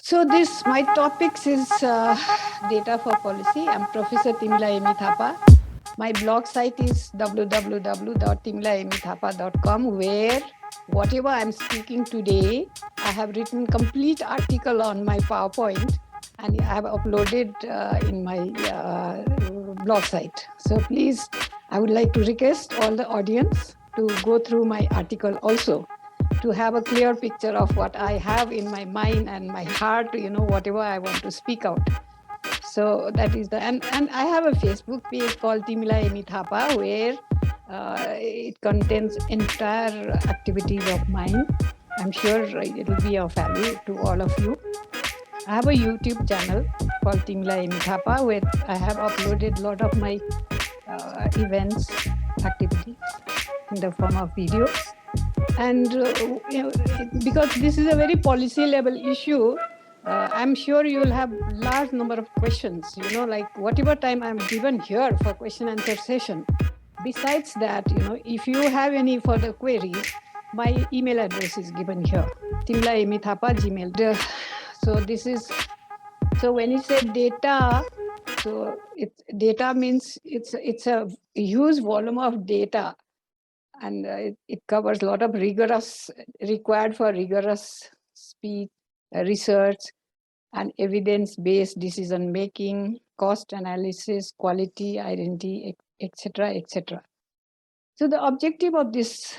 So my topics is data for policy. I'm Professor Timila Yami Thapa. My blog site is www.timilayamithapa.com, where whatever I'm speaking today, I have written complete article on my PowerPoint and I have uploaded in my blog site. So please, I would like to request all the audience to go through my article also, to have a clear picture of what I have in my mind and my heart, whatever I want to speak out. So that is and I have a Facebook page called Timila Yami Thapa, where it contains entire activities of mine. I'm sure it will be of value to all of you. I have a YouTube channel called Timila Yami Thapa, where I have uploaded a lot of my events, activities in the form of videos. And because this is a very policy level issue, I'm sure you will have large number of questions, like whatever time I'm given here for question answer session. Besides that, if you have any further queries, my email address is given here, timlayamithapa@gmail.com. So when you say data, so data means it's a huge volume of data, and it covers a lot of required for rigorous speech, research, and evidence-based decision making, cost analysis, quality, identity, etc., etc. So the objective of this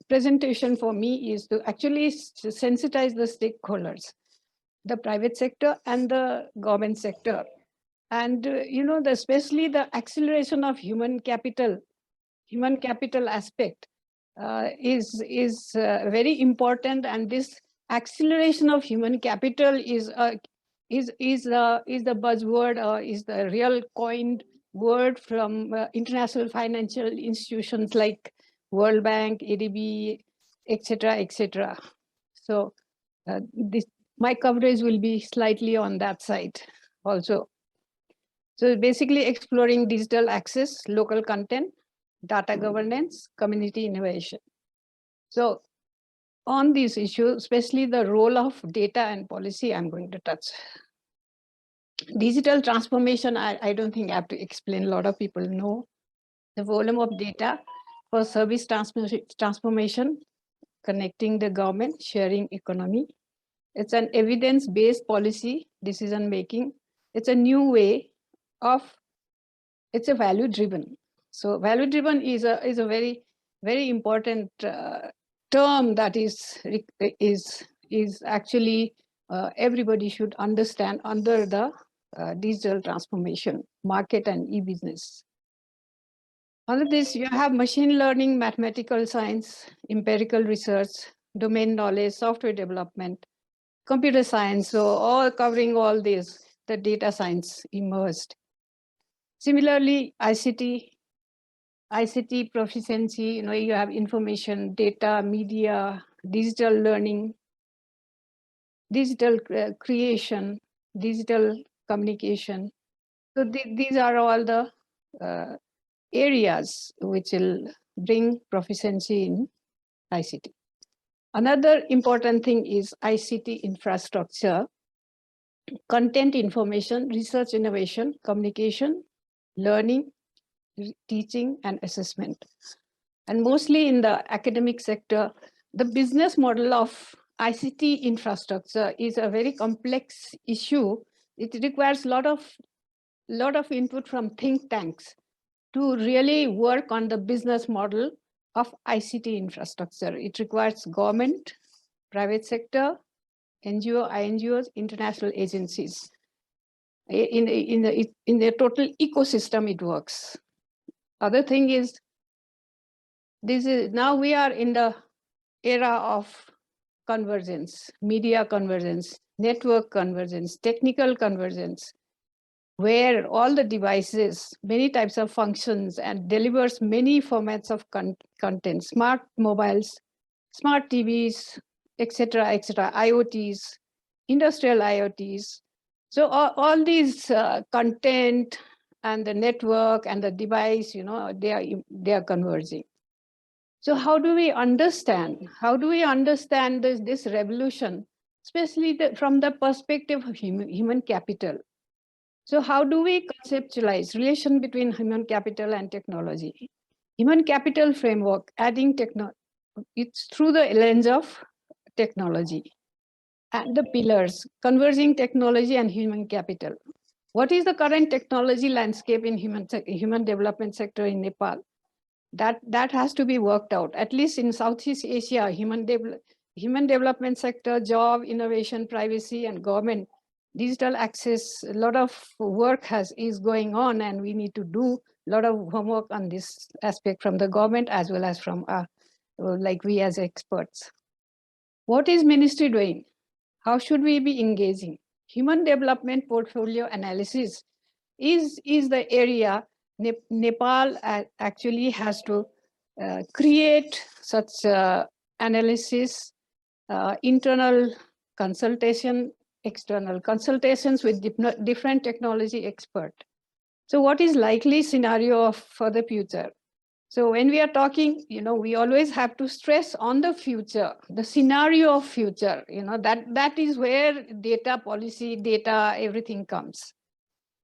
presentation for me is to actually sensitize the stakeholders, the private sector and the government sector, and especially the acceleration of human capital aspect is very important, and this acceleration of human capital is the buzzword, or is the real coined word from international financial institutions like World Bank, ADB, etc., etc. So my coverage will be slightly on that side also. So basically exploring digital access, local content, data governance, community innovation. So on these issues, especially the role of data and policy, I'm going to touch. Digital transformation, I don't think I have to explain. A lot of people know the volume of data for service transformation, connecting the government, sharing economy. It's an evidence-based policy decision-making. It's a new way of, it's a value-driven. So value-driven is a very, very important term that is actually everybody should understand under the digital transformation, market and e-business. Under this, you have machine learning, mathematical science, empirical research, domain knowledge, software development, computer science, so all covering all this, the data science immersed. Similarly, ICT proficiency, you have information, data, media, digital learning, digital creation, digital communication. So these are all the areas which will bring proficiency in ICT. Another important thing is ICT infrastructure, content information, research innovation, communication, learning, teaching, and assessment. And mostly in the academic sector, the business model of ICT infrastructure is a very complex issue. It requires a lot of input from think tanks to really work on the business model of ICT infrastructure. It requires government, private sector, NGO, INGOs, international agencies. In the total ecosystem, it works. Other thing is, now we are in the era of convergence, media convergence, network convergence, technical convergence, where all the devices, many types of functions, and delivers many formats of content, smart mobiles, smart TVs, etc., etc., IoTs, industrial IoTs. So all these content and the network and the device, they are converging. So how do we understand this revolution especially from the perspective of human capital. So how do we conceptualize relation between human capital and technology? Human capital framework, adding it's through the lens of technology. And the pillars, converging technology and human capital. What is the current technology landscape in human development sector in Nepal? That has to be worked out. At least in Southeast Asia, human development sector, job, innovation, privacy, and government, digital access, a lot of work is going on, and we need to do a lot of homework on this aspect from the government as well as from like we as experts. What is ministry doing? How should we be engaging? Human development portfolio analysis is the area Nepal actually has to create such analysis, internal consultation, external consultations with different technology expert. So what is likely scenario for the future? So when we are talking, we always have to stress on the future, the scenario of future, that is where data policy, data, everything comes.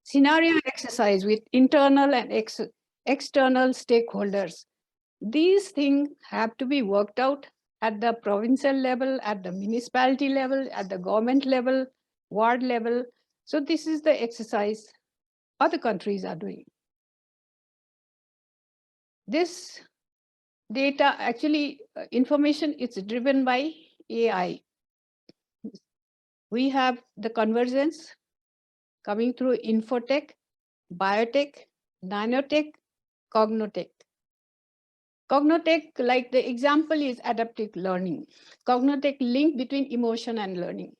Scenario exercise with internal and external stakeholders. These things have to be worked out at the provincial level, at the municipality level, at the government level, ward level. So this is the exercise other countries are doing. This data, actually, information is driven by AI. We have the convergence coming through infotech, biotech, nanotech, cognotech. Cognotech, like the example is adaptive learning. Cognotech link between emotion and learning.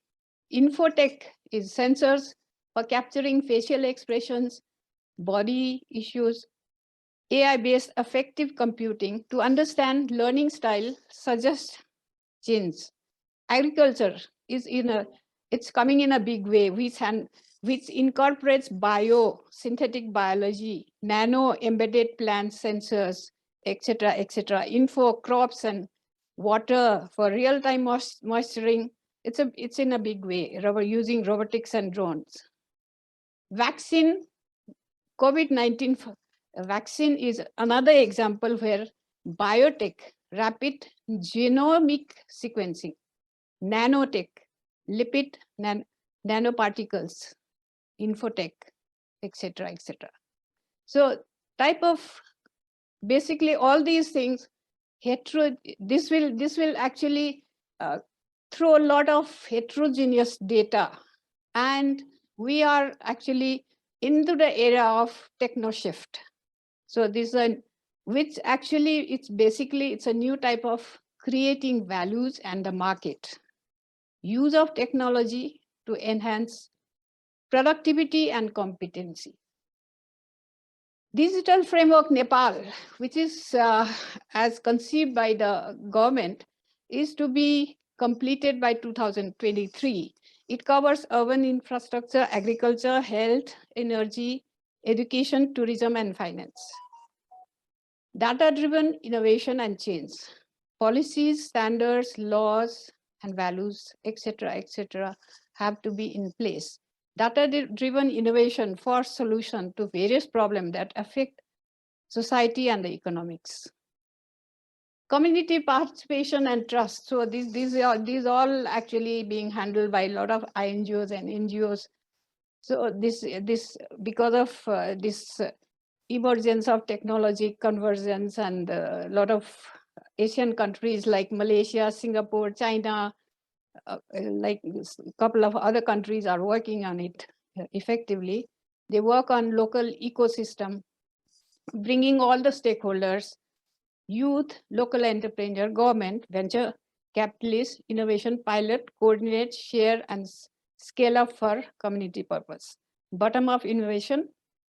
Infotech is sensors for capturing facial expressions, body issues, AI-based affective computing to understand learning style, suggest change. Agriculture is it's coming in a big way, which incorporates synthetic biology, nano embedded plant sensors, etc. Info crops and water for real-time moisturing. It's in a big way, using robotics and drones. Vaccine, COVID-19 vaccine is another example where biotech, rapid genomic sequencing, nanotech, lipid nanoparticles, infotech, etc. So type of, basically all these things, this will actually throw a lot of heterogeneous data, and we are actually into the era of techno shift. So this is which actually it's a new type of creating values and the market. Use of technology to enhance productivity and competency. Digital Framework Nepal, which is as conceived by the government, is to be completed by 2023. It covers urban infrastructure, agriculture, health, energy, education, tourism, and finance. Data-driven innovation and change. Policies, standards, laws, and values, etc., have to be in place. Data-driven innovation for solution to various problems that affect society and the economics. Community participation and trust. So these all actually being handled by a lot of INGOs and NGOs. So this because of this emergence of technology convergence, and a lot of Asian countries like Malaysia, Singapore, China, like a couple of other countries are working on it effectively. They work on local ecosystem, bringing all the stakeholders, youth, local entrepreneur, government, venture capitalists, innovation pilot, coordinate, share, and scale up for community purpose. Bottom-up innovation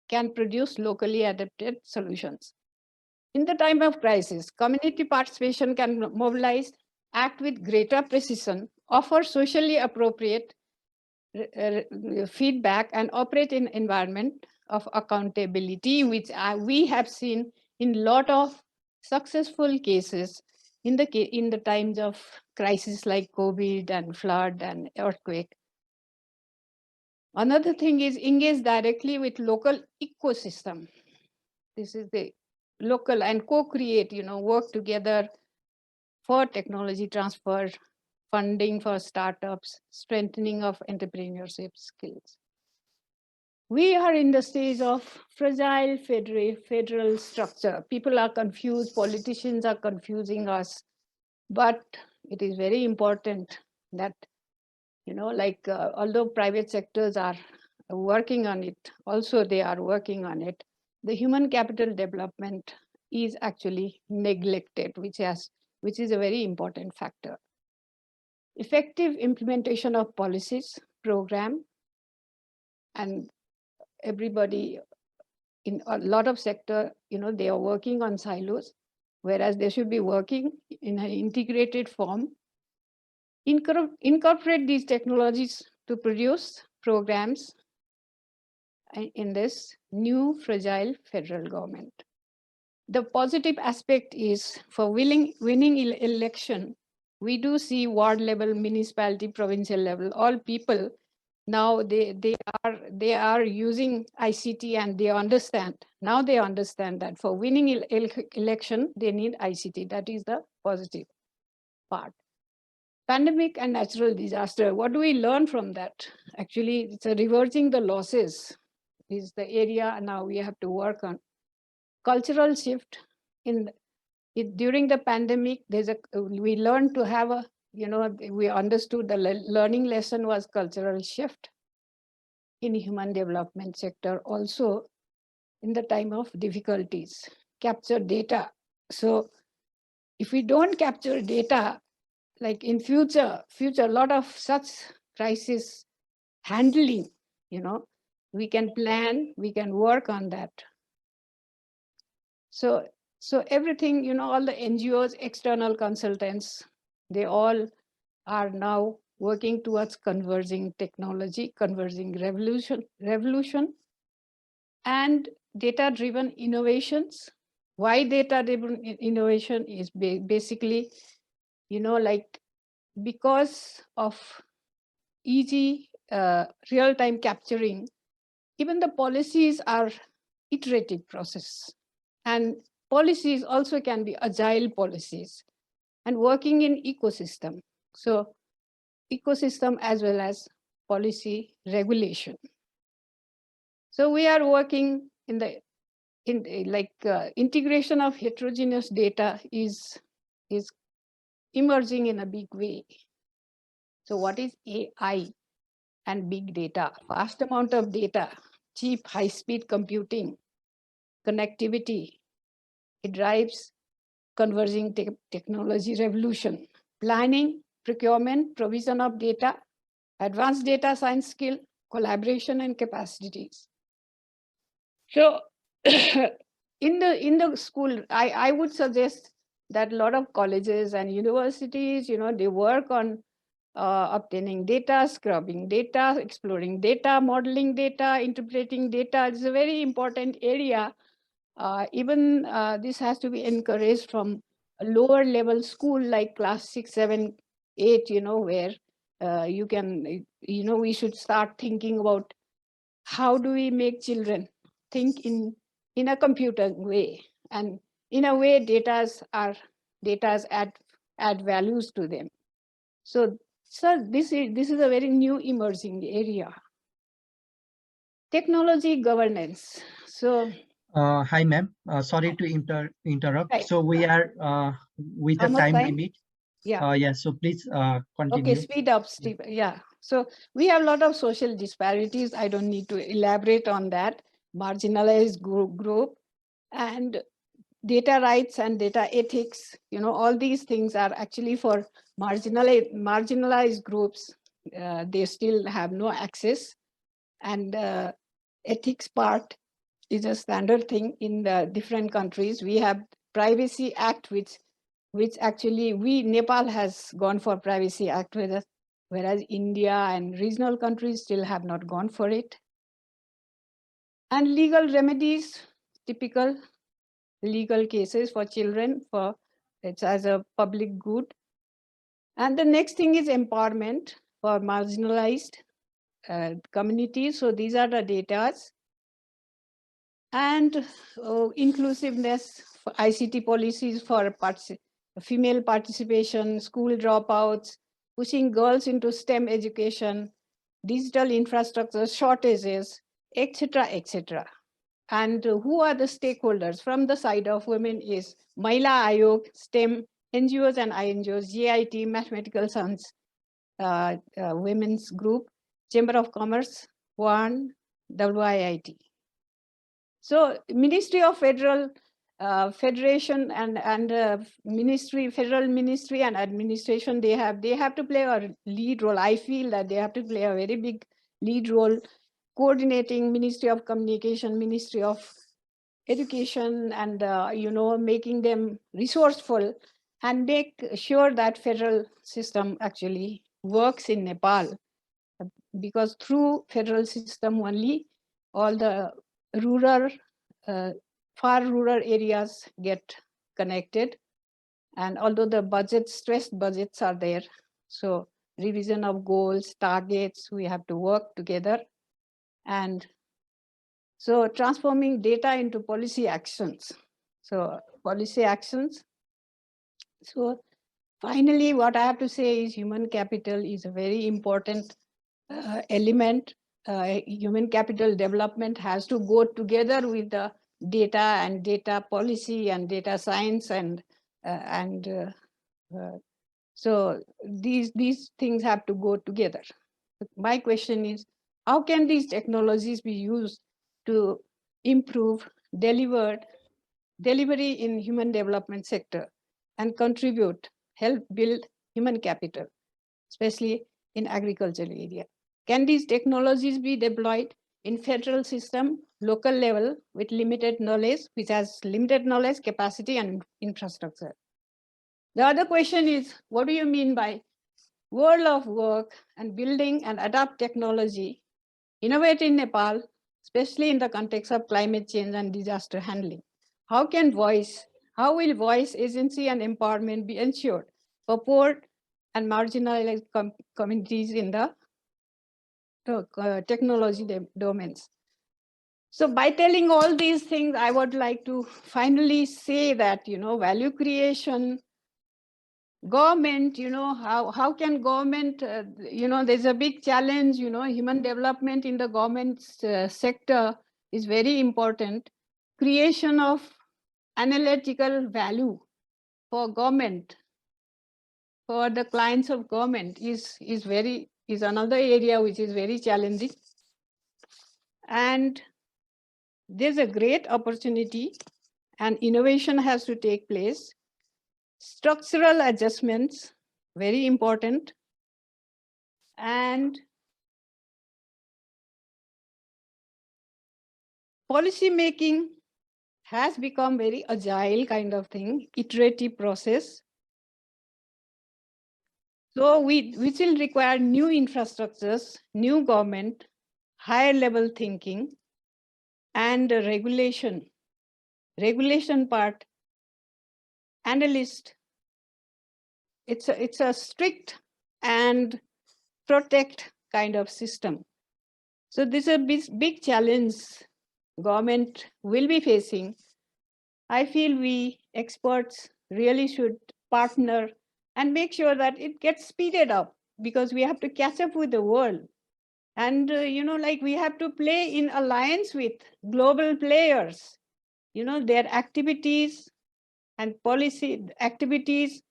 can produce locally adapted solutions. In the time of crisis, community participation can mobilize, act with greater precision, offer socially appropriate feedback, and operate in environment of accountability, which we have seen in a lot of successful cases in the times of crisis like COVID and flood and earthquake. Another thing is engage directly with local ecosystem. This is the local and co-create, work together for technology transfer, funding for startups, strengthening of entrepreneurship skills. We are in the stage of fragile federal structure. People are confused, politicians are confusing us, but it is very important that, although private sectors are working on it, also they are working on it, the human capital development is actually neglected, which is a very important factor. Effective implementation of policies, program, and everybody in a lot of sector, they are working on silos, whereas they should be working in an integrated form. Incorporate these technologies to produce programs in this new fragile federal government. The positive aspect is for winning election, we do see ward level, municipality, provincial level, all people now they are using ICT and they understand. Now they understand that for winning election, they need ICT. That is the positive part. Pandemic and natural disaster, what do we learn from that? Actually, it's reversing the losses is the area now we have to work on. Cultural shift during the pandemic, we learned to have a, we understood the learning lesson was cultural shift in human development sector. Also, in the time of difficulties, capture data. So if we don't capture data, like in future, a lot of such crisis handling, we can plan, we can work on that. So everything, all the NGOs, external consultants, they all are now working towards converging technology, converging revolution, and data-driven innovations. Why data-driven innovation is basically, because of easy real-time capturing, even the policies are iterative process. And policies also can be agile policies and working in ecosystem. So ecosystem as well as policy regulation. So we are working integration of heterogeneous data is emerging in a big way. So what is AI and big data? Vast amount of data, cheap, high-speed computing, connectivity. It drives converging technology revolution. Planning, procurement, provision of data, advanced data science skill, collaboration and capacities. So in the school, I would suggest that a lot of colleges and universities, they work on obtaining data, scrubbing data, exploring data, modeling data, interpreting data. It's a very important area. Even this has to be encouraged from a lower level school like class 6, 7, 8, where you can, we should start thinking about how do we make children think in a computer way, and in a way datas add values to them. So this is a very new emerging area. Technology governance. So hi, ma'am. Sorry to interrupt. Right. So we are with a time limit. Yeah. So please continue. Okay, speed up, Steve. Yeah. So we have a lot of social disparities. I don't need to elaborate on that. Marginalized group and data rights and data ethics. All these things are actually for marginalized groups. They still have no access, and ethics part is a standard thing in the different countries. We have Privacy Act, which actually Nepal has gone for Privacy Act, whereas India and regional countries still have not gone for it. And legal remedies, typical legal cases for children, for It's as a public good. And the next thing is empowerment for marginalized communities. So these are the datas. And inclusiveness for ICT policies for female participation, school dropouts, pushing girls into STEM education, digital infrastructure shortages, etc., etc. And who are the stakeholders from the side of women is Mahila Ayog, STEM, NGOs and INGOs, GIT, Mathematical Sons, Women's Group, Chamber of Commerce, WAN, WIIT. So Ministry of Federation and Ministry, Federal Ministry and Administration, they have to play a lead role. I feel that they have to play a very big lead role, coordinating Ministry of Communication, Ministry of Education, and making them resourceful and make sure that federal system actually works in Nepal, because through federal system only all the rural, far rural areas get connected. And although the stressed budgets are there, so revision of goals, targets, we have to work together. And so transforming data into policy actions. So policy actions. So finally, what I have to say is human capital is a very important element. Human capital development has to go together with the data and data policy and data science, and so these things have to go together. My question is, how can these technologies be used to improve delivery in human development sector and help build human capital, especially in agricultural area? Can these technologies be deployed in federal system, local level, with limited knowledge, which has limited knowledge, capacity, and infrastructure? The other question is, what do you mean by world of work and building and adapt technology, innovate in Nepal, especially in the context of climate change and disaster handling? How will voice, agency, and empowerment be ensured for poor and marginalized communities in the technology domains? So by telling all these things, I would like to finally say that, value creation, government, how can government, there's a big challenge, human development in the government sector is very important. Creation of analytical value for government, for the clients of government is another area which is very challenging. And there's a great opportunity and innovation has to take place. Structural adjustments, very important. And policy making has become very agile kind of thing, iterative process. So which will require new infrastructures, new government, higher level thinking, and regulation part, analyst. It's a strict and protect kind of system. So this is a big challenge government will be facing. I feel we experts really should partner and make sure that it gets speeded up, because we have to catch up with the world. And, we have to play in alliance with global players. Their activities and policy activities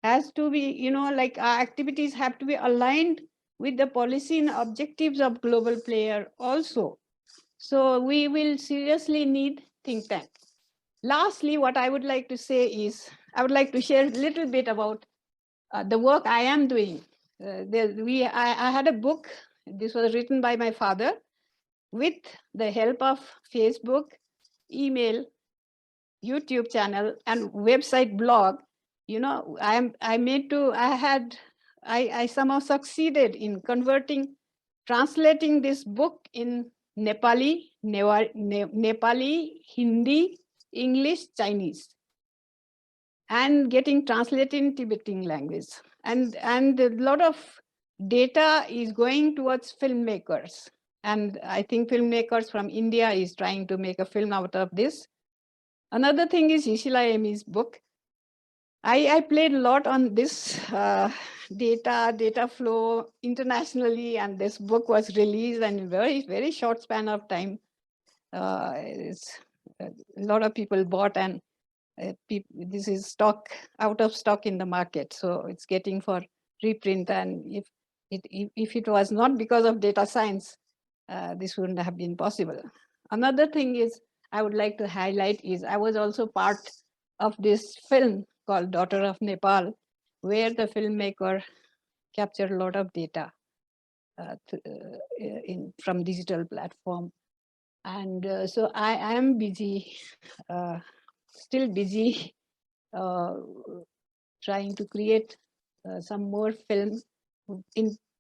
has to be, our activities have to be aligned with the policy and objectives of global player also. So we will seriously need think tank. Lastly, what I would like to say is, I would like to share a little bit about the work I am doing. I had a book. This was written by my father with the help of Facebook, email, YouTube channel, and website blog. I somehow succeeded in translating this book in Nepali, Hindi, English, Chinese. and getting translated in Tibetan language. And a lot of data is going towards filmmakers. And I think filmmakers from India is trying to make a film out of this. Another thing is Ishila Yami's book. I played a lot on this data flow internationally, and this book was released and in very short span of time. A lot of people bought, and this is out of stock in the market, so it's getting for reprint. And if it was not because of data science, this wouldn't have been possible. Another thing is I would like to highlight is I was also part of this film called Daughter of Nepal, where the filmmaker captured a lot of data from digital platform. And so I am busy, still busy trying to create some more films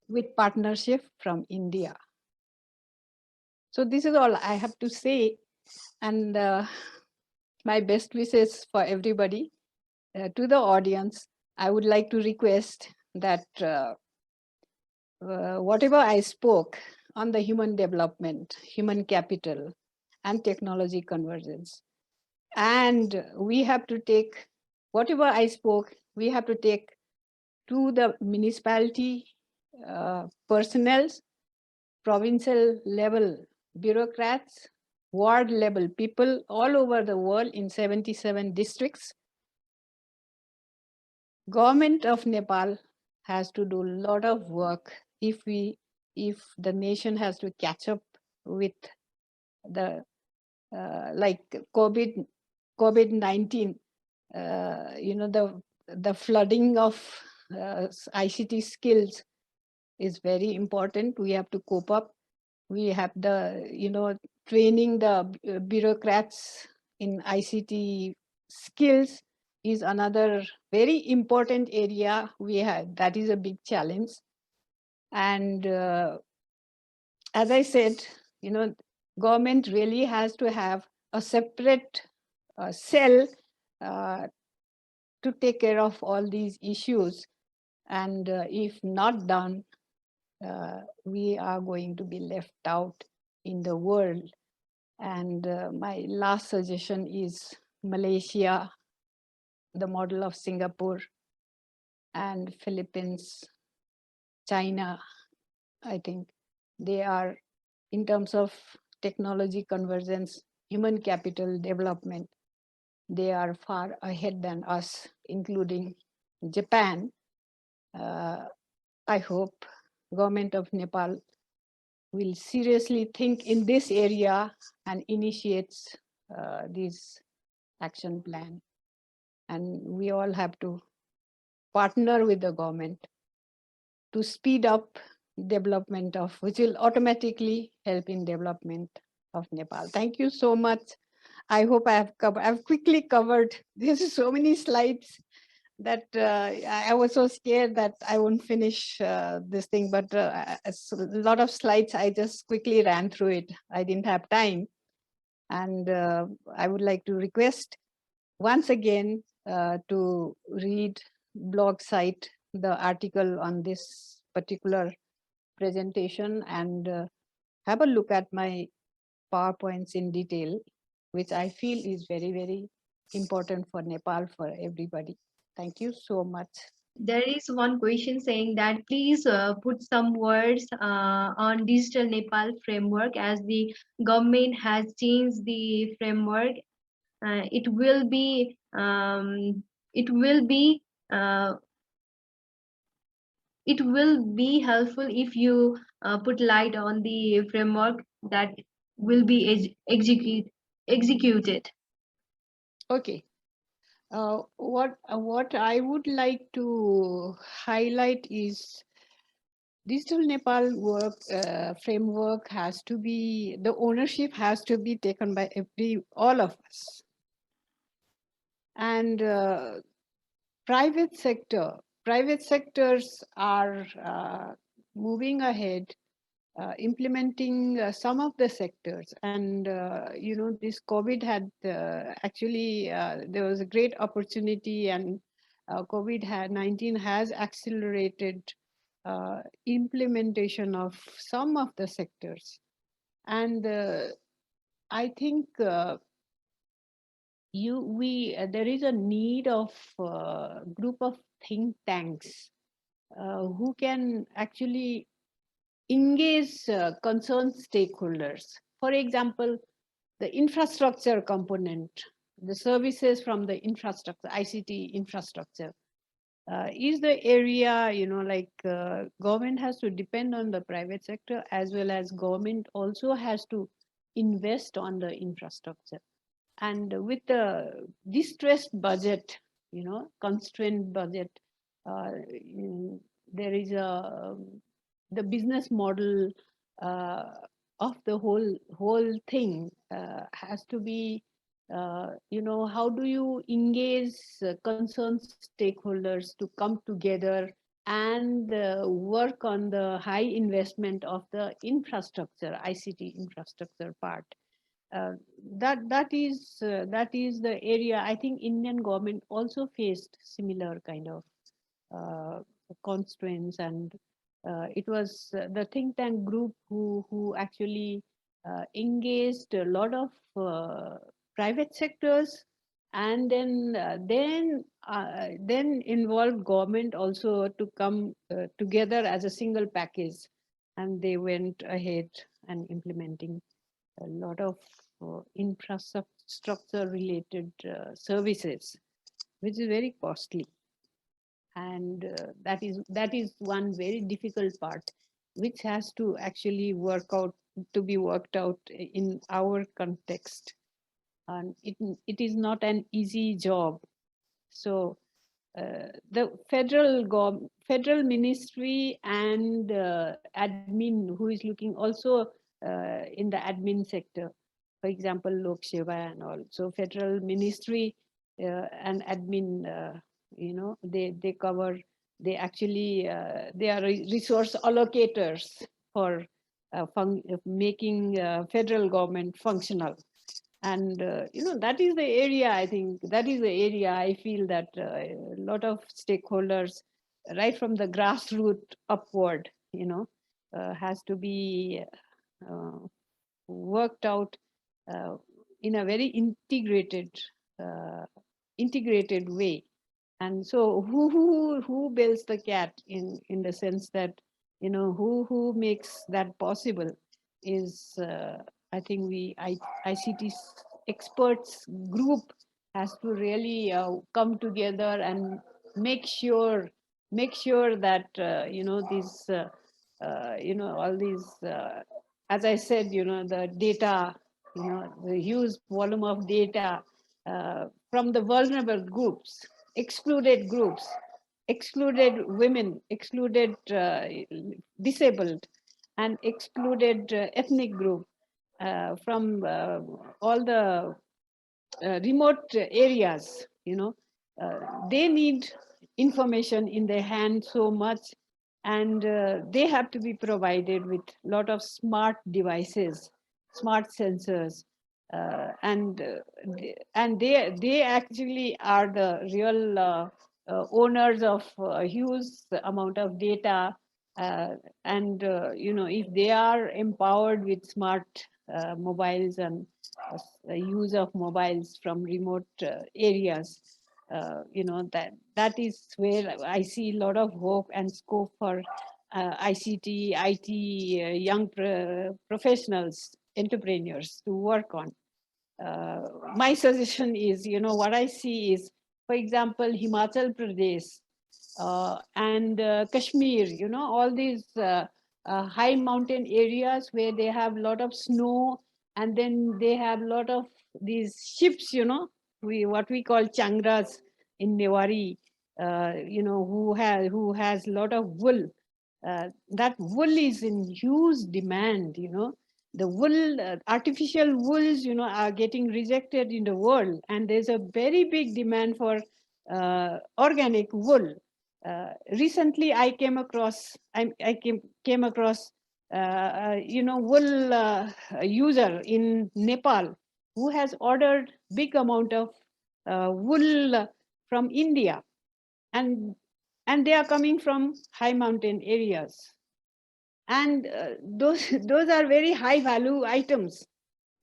with partnership from India. So this is all I have to say, and my best wishes for everybody. To the audience, I would like to request that whatever I spoke on the human development, human capital, and technology convergence, and we have to take whatever I spoke, we have to take to the municipality personnel, provincial level bureaucrats, ward level people all over the world in 77 districts. Government of Nepal has to do a lot of work if the nation has to catch up with the like COVID-19, the flooding of ICT skills is very important. We have to cope up. We have training the bureaucrats in ICT skills is another very important area we have. That is a big challenge. And as I said, government really has to have a separate cell to take care of all these issues. And if not done, we are going to be left out in the world. And my last suggestion is Malaysia, the model of Singapore, and Philippines, China. I think they are, in terms of technology convergence, human capital development, they are far ahead than us, including Japan. I hope government of Nepal will seriously think in this area and initiates this action plan. And we all have to partner with the government to speed up development of, which will automatically help in development of Nepal. Thank you so much. I hope I've quickly covered. There's so many slides that I was so scared that I won't finish this thing, but a lot of slides, I just quickly ran through it. I didn't have time. And I would like to request once again to read blog site, the article on this particular presentation, and have a look at my PowerPoints in detail, which I feel is very, very important for Nepal, for everybody. Thank you so much. There is one question saying that please put some words on digital Nepal framework, as the government has changed the framework. It will be it will be uh, it will be helpful if you put light on the framework that will be executed. Okay. What I would like to highlight is digital Nepal framework has to be, the ownership has to be taken by all of us. And private sectors are moving ahead implementing some of the sectors. And, this COVID had actually, there was a great opportunity, and COVID-19 has accelerated implementation of some of the sectors. And I think there is a need of group of think tanks who can actually engage concerned stakeholders. For example, the infrastructure component, the services from the infrastructure, ICT infrastructure, is the area, like government has to depend on the private sector, as well as government also has to invest on the infrastructure. And with the distressed budget, constrained budget, there is the business model of the whole thing has to be, how do you engage concerned stakeholders to come together and work on the high investment of the infrastructure, ICT infrastructure part. That is the area. I think Indian government also faced similar kind of constraints, and it was the think tank group who actually engaged a lot of private sectors, and then involved government also to come together as a single package, and they went ahead and implementing a lot of infrastructure related services, which is very costly. And that is one very difficult part, which has to actually be worked out in our context. And it is not an easy job. So the federal ministry and admin who is looking also in the admin sector, for example, Lok Seva and all. So federal ministry and admin, they cover, they actually, they are resource allocators for making federal government functional. And, that is the area, I think, that is the area I feel that a lot of stakeholders, right from the grassroots upward, has to be worked out in a very integrated way. And so who builds the cat in the sense that, who makes that possible is, I think ICT experts group has to really come together and make sure that, these, all these, as I said, the data, the huge volume of data from the vulnerable groups, excluded women, excluded disabled, and excluded ethnic group from all the remote areas, they need information in their hand so much, and they have to be provided with a lot of smart devices, smart sensors, and they actually are the real owners of a huge amount of data, and if they are empowered with smart mobiles and use of mobiles from remote areas, that is where I see a lot of hope and scope for ICT, IT, young professionals, entrepreneurs to work on. My suggestion is, what I see is, for example, Himachal Pradesh and Kashmir, all these high mountain areas where they have a lot of snow, and then they have a lot of these ships, what we call changras in Newari, who has a lot of wool. That wool is in huge demand, the wool, artificial wools, are getting rejected in the world, and there's a very big demand for organic wool. Recently, I came across wool user in Nepal who has ordered big amount of wool from India, and they are coming from high mountain areas, and those are very high value items.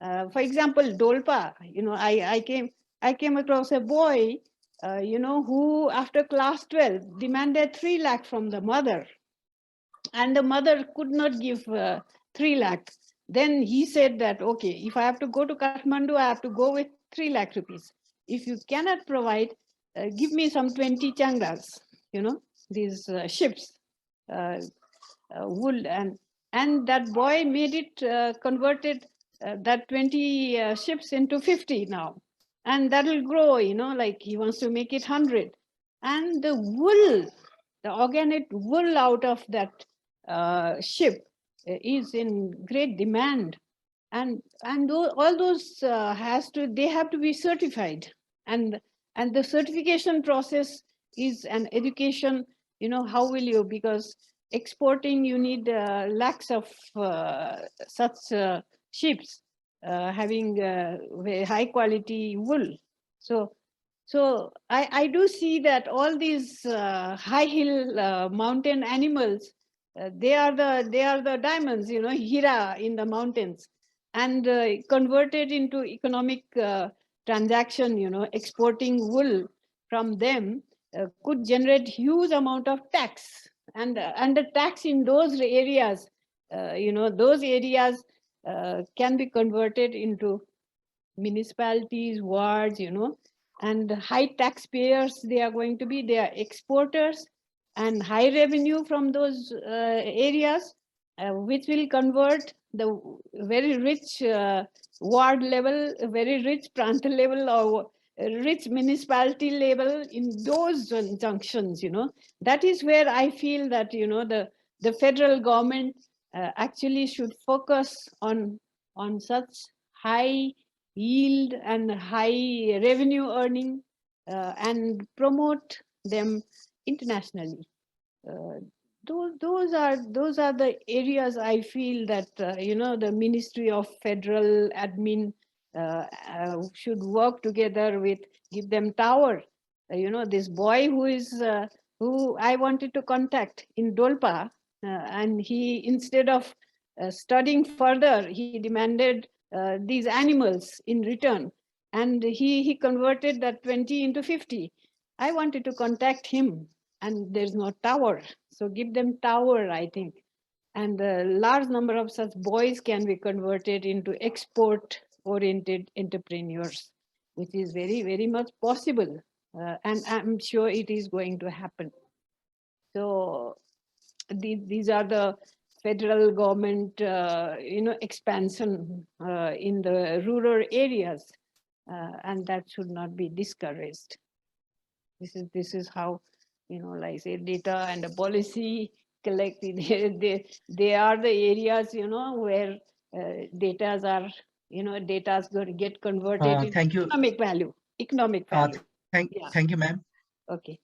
For example, dolpa. I came across a boy, who after class 12 demanded 3 lakh from the mother, and the mother could not give 3 lakh. Then he said that, okay, if I have to go to Kathmandu, I have to go with 3 lakh rupees. If you cannot provide, give me some 20 changras, these ships, wool, and that boy made it, converted that 20 ships into 50 now, and that will grow, like he wants to make it 100. And the wool, the organic wool out of that ship is in great demand, and all those they have to be certified, and the certification process is an education. How will you, because exporting you need lakhs of such ships having very high quality wool. So I do see that all these high hill mountain animals, they are the diamonds, hira in the mountains, and converted into economic transaction. Exporting wool from them could generate huge amount of tax, and the tax in those areas, those areas can be converted into municipalities, wards, and high taxpayers they are going to be. They are exporters, and high revenue from those areas, which will convert the very rich ward level, very rich prant level, or rich municipality level in those junctions. That is where I feel that the federal government actually should focus on such high yield and high revenue earning, and promote them internationally. Uh, those are the areas I feel that the Ministry of Federal Admin should work together with, give them tower. This boy who I wanted to contact in Dolpa, and he, instead of studying further, he demanded these animals in return, and he converted that 20 into 50. I wanted to contact him, and there's no tower. So give them tower, I think. And a large number of such boys can be converted into export-oriented entrepreneurs, which is very, very much possible. And I'm sure it is going to happen. So these are the federal government, expansion in the rural areas, and that should not be discouraged. This is how, like say, data and the policy collected. They are the areas, where datas are, data's going to get converted into Thank you. economic value. Thank you, ma'am. Yeah. Okay.